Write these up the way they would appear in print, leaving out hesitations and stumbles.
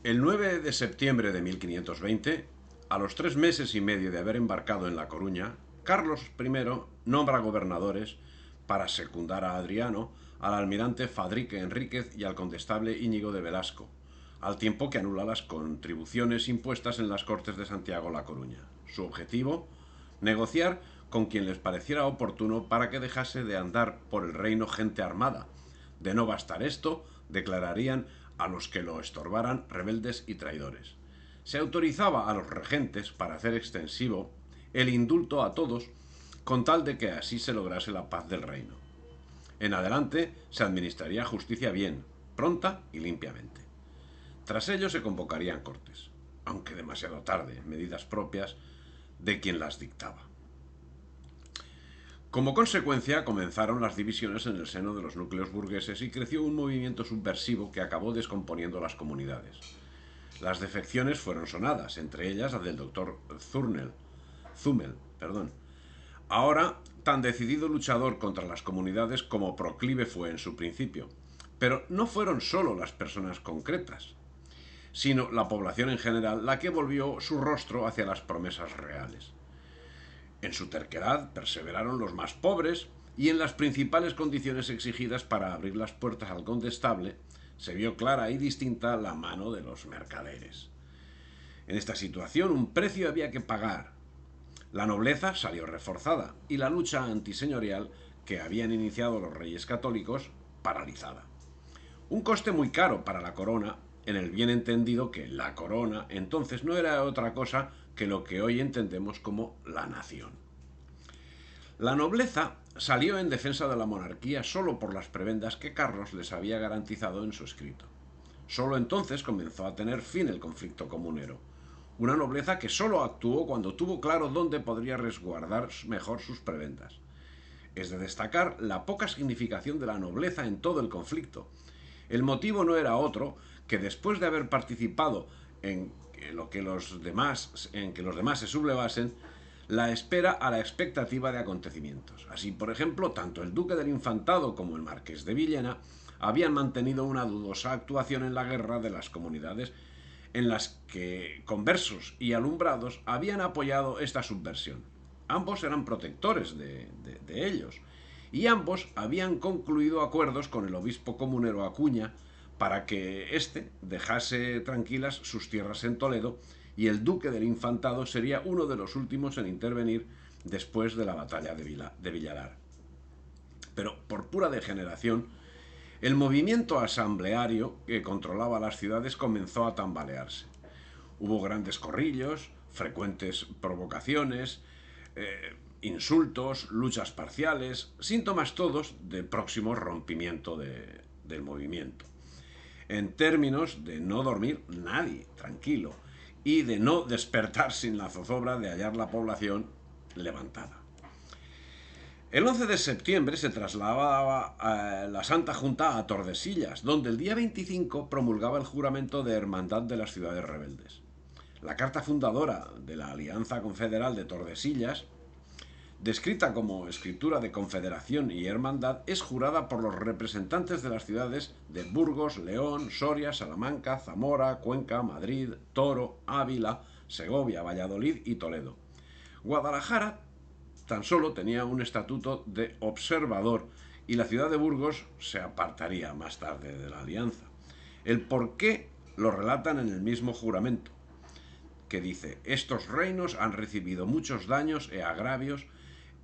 El 9 de septiembre de 1520, a los 3 meses y medio de haber embarcado en La Coruña, Carlos I nombra gobernadores para secundar a Adriano, al almirante Fadrique Enríquez y al condestable Íñigo de Velasco, al tiempo que anula las contribuciones impuestas en las Cortes de Santiago La Coruña. Su objetivo, negociar con quien les pareciera oportuno para que dejase de andar por el reino gente armada. De no bastar esto, declararían a los que lo estorbaran rebeldes y traidores. Se autorizaba a los regentes para hacer extensivo el indulto a todos con tal de que así se lograse la paz del reino. En adelante se administraría justicia bien, pronta y limpiamente. Tras ello se convocarían cortes, aunque demasiado tarde, medidas propias de quien las dictaba. Como consecuencia, comenzaron las divisiones en el seno de los núcleos burgueses y creció un movimiento subversivo que acabó descomponiendo las comunidades. Las defecciones fueron sonadas, entre ellas la del doctor Zumel, ahora tan decidido luchador contra las comunidades como proclive fue en su principio. Pero no fueron solo las personas concretas, sino la población en general la que volvió su rostro hacia las promesas reales. En su terquedad perseveraron los más pobres y en las principales condiciones exigidas para abrir las puertas al condestable se vio clara y distinta la mano de los mercaderes. En esta situación un precio había que pagar. La nobleza salió reforzada y la lucha antiseñorial que habían iniciado los reyes católicos paralizada. Un coste muy caro para la corona, en el bien entendido que la corona entonces no era otra cosa que lo que hoy entendemos como la nación. La nobleza salió en defensa de la monarquía solo por las prebendas que Carlos les había garantizado en su escrito. Solo entonces comenzó a tener fin el conflicto comunero. Una nobleza que solo actuó cuando tuvo claro dónde podría resguardar mejor sus prebendas. Es de destacar la poca significación de la nobleza en todo el conflicto. El motivo no era otro que después de haber participado en que los demás se sublevasen, la espera a la expectativa de acontecimientos. Así, por ejemplo, tanto el duque del Infantado como el marqués de Villena habían mantenido una dudosa actuación en la guerra de las comunidades en las que conversos y alumbrados habían apoyado esta subversión. Ambos eran protectores de ellos y ambos habían concluido acuerdos con el obispo comunero Acuña para que éste dejase tranquilas sus tierras en Toledo y el duque del Infantado sería uno de los últimos en intervenir después de la batalla de Villalar. Pero por pura degeneración, el movimiento asambleario que controlaba las ciudades comenzó a tambalearse. Hubo grandes corrillos, frecuentes provocaciones, insultos, luchas parciales, síntomas todos del próximo rompimiento del movimiento. En términos de no dormir nadie tranquilo y de no despertar sin la zozobra de hallar la población levantada. El 11 de septiembre se trasladaba la Santa Junta a Tordesillas, donde el día 25 promulgaba el juramento de hermandad de las ciudades rebeldes. La carta fundadora de la Alianza Confederal de Tordesillas, descrita como escritura de confederación y hermandad, es jurada por los representantes de las ciudades de Burgos, León, Soria, Salamanca, Zamora, Cuenca, Madrid, Toro, Ávila, Segovia, Valladolid y Toledo. Guadalajara tan solo tenía un estatuto de observador y la ciudad de Burgos se apartaría más tarde de la alianza. El porqué lo relatan en el mismo juramento, que dice: estos reinos han recibido muchos daños e agravios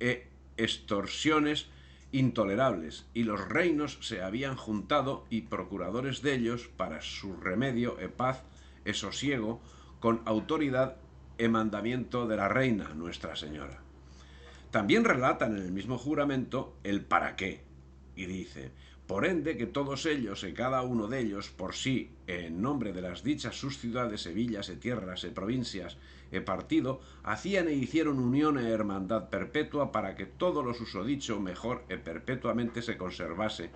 e extorsiones intolerables, y los reinos se habían juntado y procuradores de ellos para su remedio e paz e sosiego con autoridad e mandamiento de la reina Nuestra Señora. También relatan en el mismo juramento el para qué, y dice: por ende que todos ellos y cada uno de ellos por sí, en nombre de las dichas sus ciudades, e villas, e tierras, e provincias, e partido, hacían e hicieron unión e hermandad perpetua para que todo lo susodicho mejor e perpetuamente se conservase,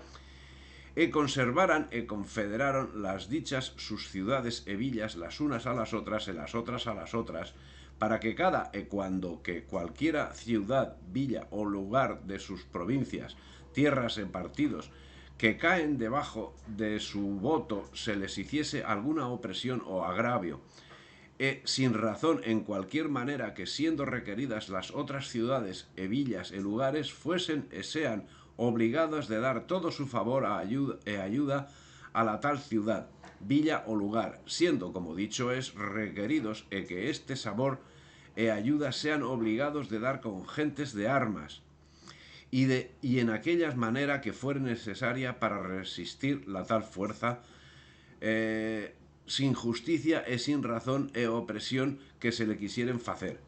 e conservaran e confederaron las dichas sus ciudades e villas las unas a las otras e las otras a las otras, para que cada e cuando que cualquiera ciudad, villa o lugar de sus provincias, tierras e partidos que caen debajo de su voto se les hiciese alguna opresión o agravio, sin razón en cualquier manera que siendo requeridas las otras ciudades, villas e lugares, fuesen e sean obligadas de dar todo su favor ayuda a la tal ciudad, villa o lugar, siendo, como dicho es, requeridos que este sabor ayuda sean obligados de dar con gentes de armas, y en aquellas manera que fuere necesaria para resistir la tal fuerza, sin justicia e sin razón e opresión que se le quisieren facer,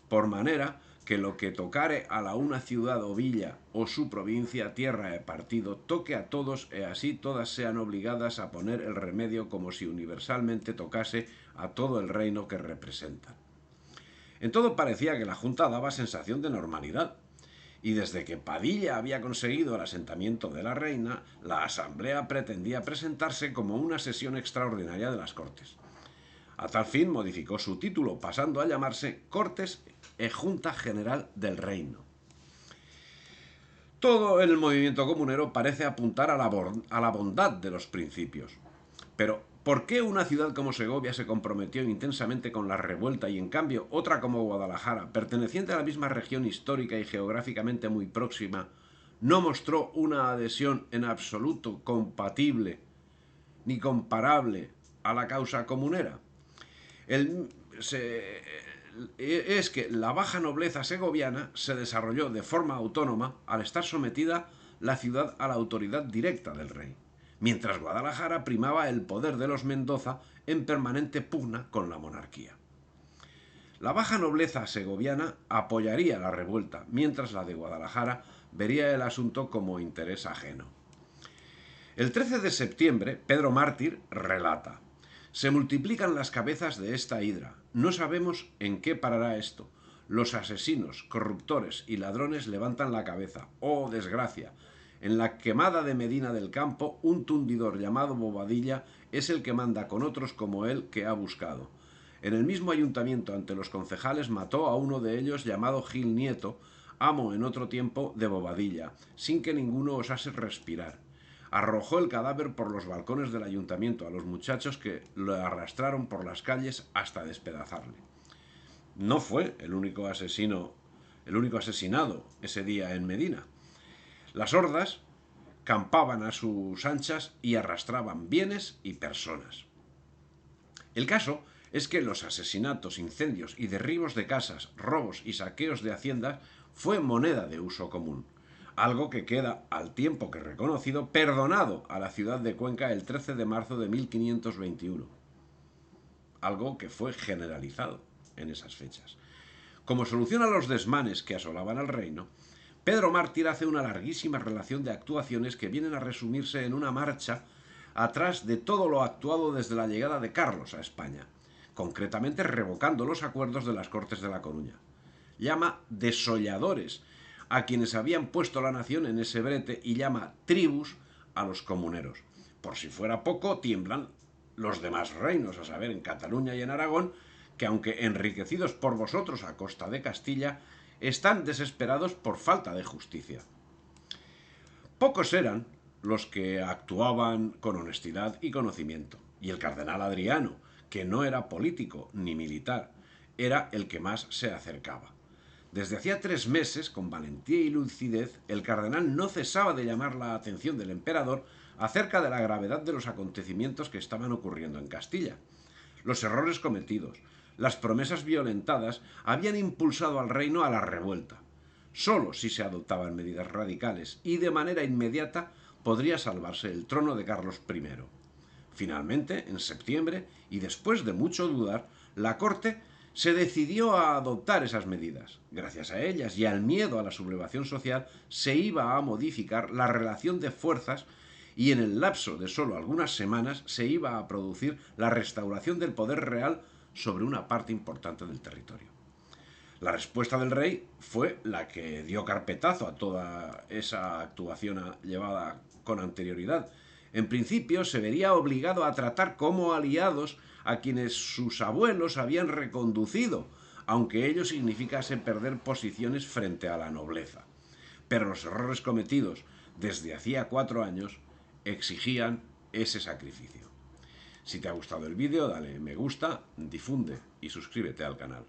por manera que lo que tocare a la una ciudad o villa o su provincia, tierra e partido, toque a todos e así todas sean obligadas a poner el remedio como si universalmente tocase a todo el reino que representan. En todo parecía que la Junta daba sensación de normalidad, y desde que Padilla había conseguido el asentamiento de la reina, la Asamblea pretendía presentarse como una sesión extraordinaria de las Cortes. A tal fin modificó su título, pasando a llamarse Cortes e Junta General del Reino. Todo en el movimiento comunero parece apuntar a la bondad de los principios. Pero, ¿por qué una ciudad como Segovia se comprometió intensamente con la revuelta y en cambio otra como Guadalajara, perteneciente a la misma región histórica y geográficamente muy próxima, no mostró una adhesión en absoluto compatible ni comparable a la causa comunera? Es que la baja nobleza segoviana se desarrolló de forma autónoma al estar sometida la ciudad a la autoridad directa del rey, mientras Guadalajara primaba el poder de los Mendoza en permanente pugna con la monarquía. La baja nobleza segoviana apoyaría la revuelta, mientras la de Guadalajara vería el asunto como interés ajeno. El 13 de septiembre, Pedro Mártir relata: se multiplican las cabezas de esta hidra. No sabemos en qué parará esto. Los asesinos, corruptores y ladrones levantan la cabeza. ¡Oh, desgracia! En la quemada de Medina del Campo, un tundidor llamado Bobadilla es el que manda con otros como él que ha buscado. En el mismo ayuntamiento, ante los concejales, mató a uno de ellos llamado Gil Nieto, amo en otro tiempo de Bobadilla, sin que ninguno osase respirar. Arrojó el cadáver por los balcones del ayuntamiento a los muchachos, que lo arrastraron por las calles hasta despedazarle. No fue el único asesinado ese día en Medina. Las hordas campaban a sus anchas y arrastraban bienes y personas. El caso es que los asesinatos, incendios y derribos de casas, robos y saqueos de haciendas fue moneda de uso común, algo que queda, al tiempo que reconocido, perdonado a la ciudad de Cuenca el 13 de marzo de 1521, algo que fue generalizado en esas fechas. Como solución a los desmanes que asolaban al reino, Pedro Mártir hace una larguísima relación de actuaciones que vienen a resumirse en una marcha atrás de todo lo actuado desde la llegada de Carlos a España, concretamente revocando los acuerdos de las Cortes de La Coruña. Llama desolladores a quienes habían puesto la nación en ese brete y llama tribus a los comuneros. Por si fuera poco, tiemblan los demás reinos, a saber, en Cataluña y en Aragón, que aunque enriquecidos por vosotros a costa de Castilla, están desesperados por falta de justicia. Pocos eran los que actuaban con honestidad y conocimiento, y el cardenal Adriano, que no era político ni militar, era el que más se acercaba. Desde hacía 3 meses, con valentía y lucidez, el cardenal no cesaba de llamar la atención del emperador acerca de la gravedad de los acontecimientos que estaban ocurriendo en Castilla. Los errores cometidos, las promesas violentadas, habían impulsado al reino a la revuelta. Solo si se adoptaban medidas radicales y de manera inmediata podría salvarse el trono de Carlos I. Finalmente, en septiembre, y después de mucho dudar, la corte se decidió a adoptar esas medidas. Gracias a ellas y al miedo a la sublevación social, se iba a modificar la relación de fuerzas y en el lapso de solo algunas semanas se iba a producir la restauración del poder real sobre una parte importante del territorio. La respuesta del rey fue la que dio carpetazo a toda esa actuación llevada con anterioridad. En principio se vería obligado a tratar como aliados a quienes sus abuelos habían reconducido, aunque ello significase perder posiciones frente a la nobleza. Pero los errores cometidos desde hacía 4 años exigían ese sacrificio. Si te ha gustado el vídeo, dale me gusta, difunde y suscríbete al canal.